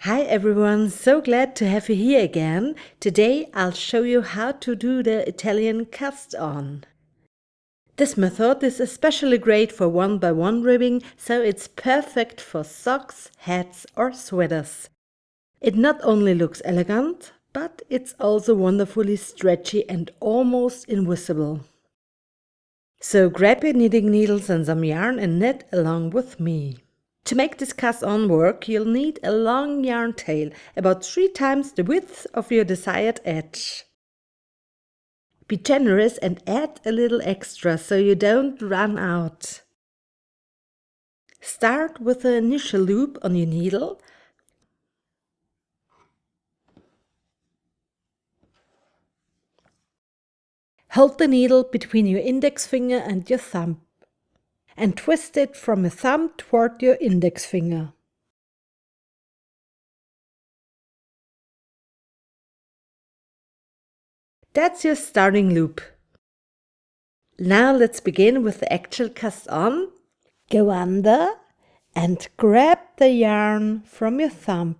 Hi everyone, so glad to have you here again. Today I'll show you how to do the Italian cast on. This method is especially great for 1x1 ribbing, so it's perfect for socks, hats or sweaters. It not only looks elegant, but it's also wonderfully stretchy and almost invisible. So grab your knitting needles and some yarn and knit along with me. To make this cast-on work, you'll need a long yarn tail, about 3 times the width of your desired edge. Be generous and add a little extra so you don't run out. Start with the initial loop on your needle. Hold the needle between your index finger and your thumb and twist it from your thumb toward your index finger. That's your starting loop. Now let's begin with the actual cast on. Go under and grab the yarn from your thumb.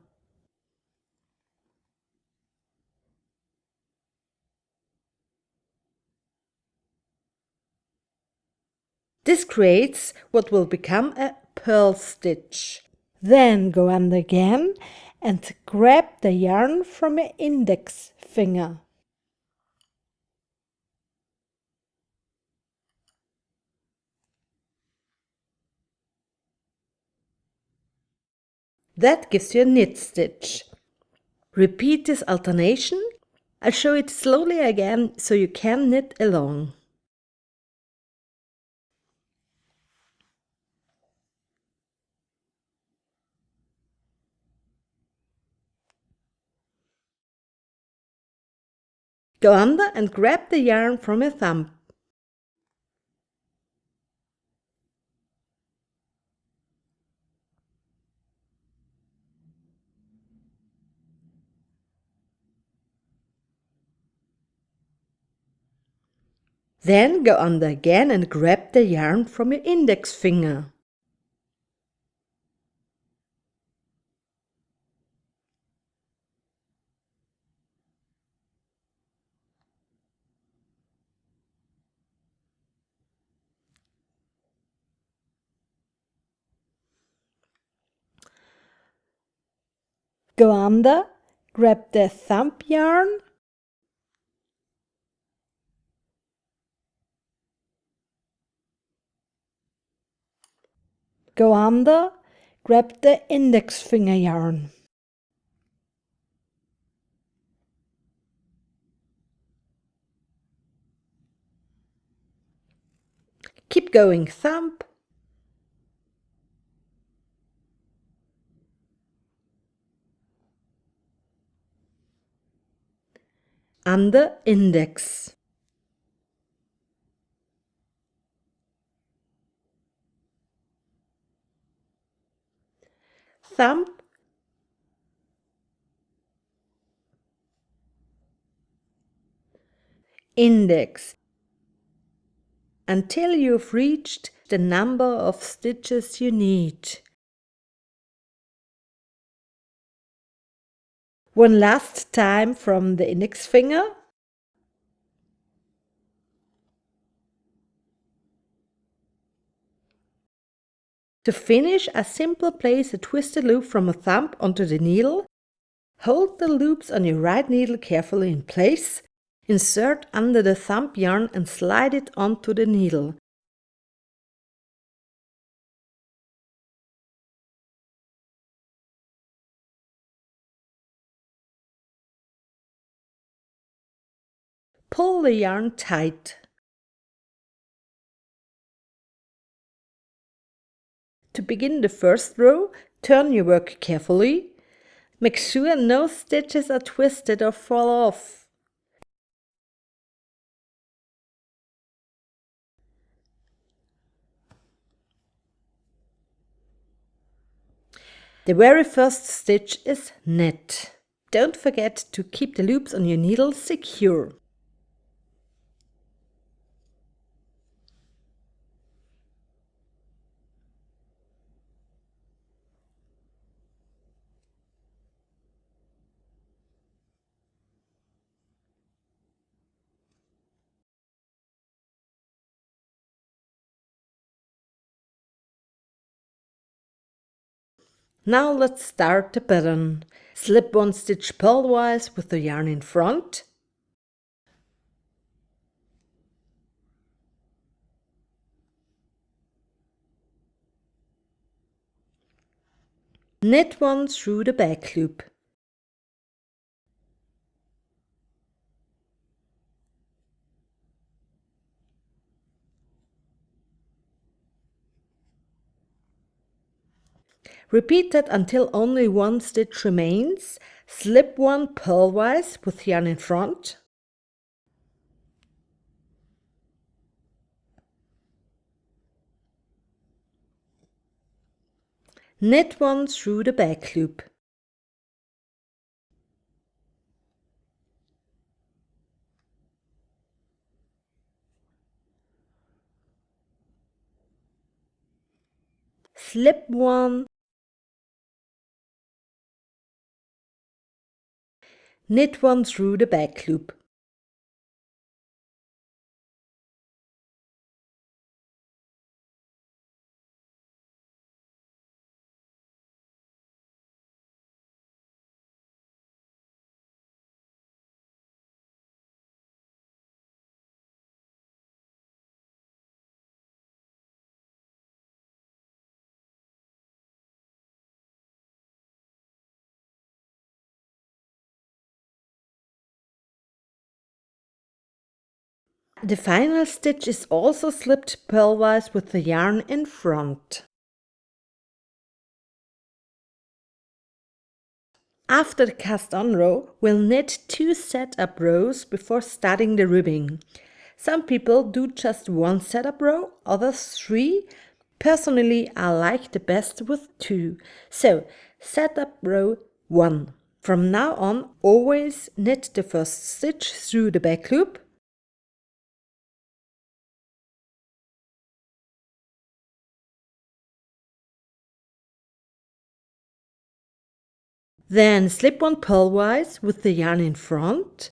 This creates what will become a purl stitch. Then go under again and grab the yarn from your index finger. That gives you a knit stitch. Repeat this alternation. I'll show it slowly again so you can knit along. Go under and grab the yarn from your thumb. Then go under again and grab the yarn from your index finger. Go under, grab the thumb yarn, go under, grab the index finger yarn. Keep going, thumb, under index. Thumb, index, until you've reached the number of stitches you need. One last time from the index finger. To finish, I simply place a twisted loop from a thumb onto the needle. Hold the loops on your right needle carefully in place. Insert under the thumb yarn and slide it onto the needle. Pull the yarn tight. To begin the first row, turn your work carefully. Make sure no stitches are twisted or fall off. The very first stitch is knit. Don't forget to keep the loops on your needle secure. Now let's start the pattern. Slip one stitch purlwise with the yarn in front. Knit one through the back loop. Repeat that until only one stitch remains. Slip one purlwise with yarn in front. Knit one through the back loop. Slip one. Knit one through the back loop. The final stitch is also slipped purlwise with the yarn in front. After the cast-on row, we'll knit 2 setup rows before starting the ribbing. Some people do just 1 setup row, others 3. Personally, I like the best with 2. So, setup row 1. From now on, always knit the first stitch through the back loop. Then slip one purlwise with the yarn in front.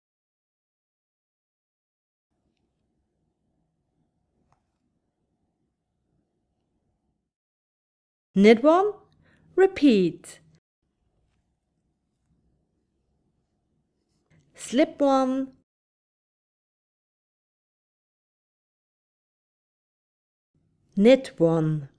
Knit one, repeat. Slip one, knit one.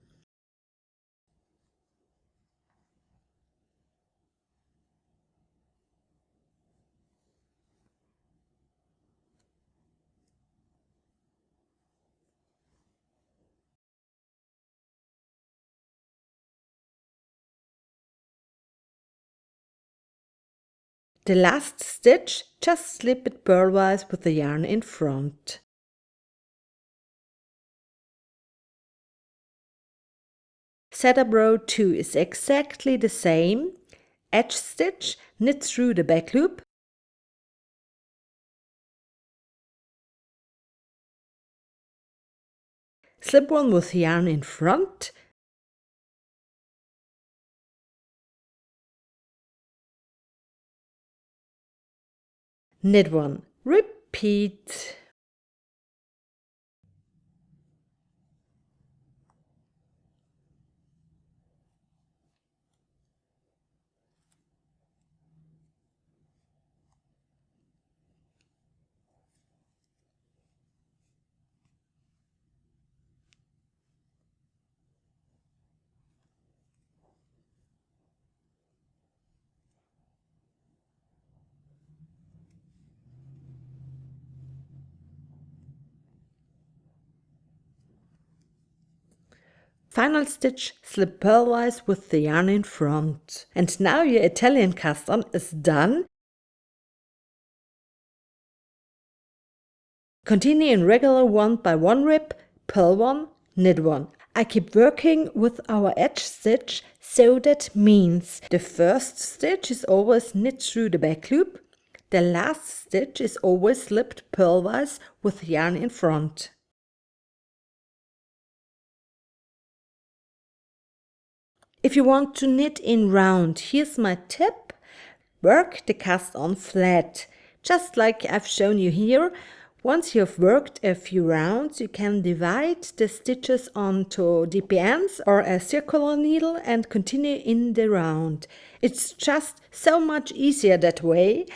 The last stitch, just slip it purlwise with the yarn in front. Setup row 2 is exactly the same. Edge stitch, knit through the back loop. Slip one with yarn in front. Knit one, repeat. Final stitch, slip purlwise with the yarn in front. And now your Italian cast-on is done. Continue in regular 1 by 1 rib, purl 1, knit 1. I keep working with our edge stitch, so that means the first stitch is always knit through the back loop. The last stitch is always slipped purlwise with yarn in front. If you want to knit in round, here's my tip. Work the cast on flat, just like I've shown you here. Once you've worked a few rounds, you can divide the stitches onto DPNs or a circular needle and continue in the round. It's just so much easier that way.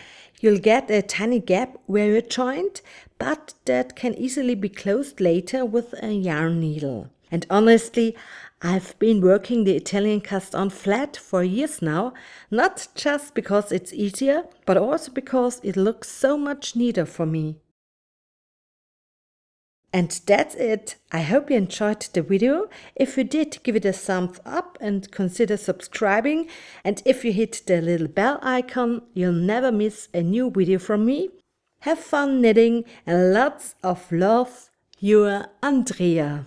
You'll get a tiny gap where you joined, but that can easily be closed later with a yarn needle. And honestly, I've been working the Italian cast-on flat for years now, not just because it's easier, but also because it looks so much neater for me. And that's it. I hope you enjoyed the video. If you did, give it a thumbs up and consider subscribing. And if you hit the little bell icon, you'll never miss a new video from me. Have fun knitting and lots of love, your Andrea.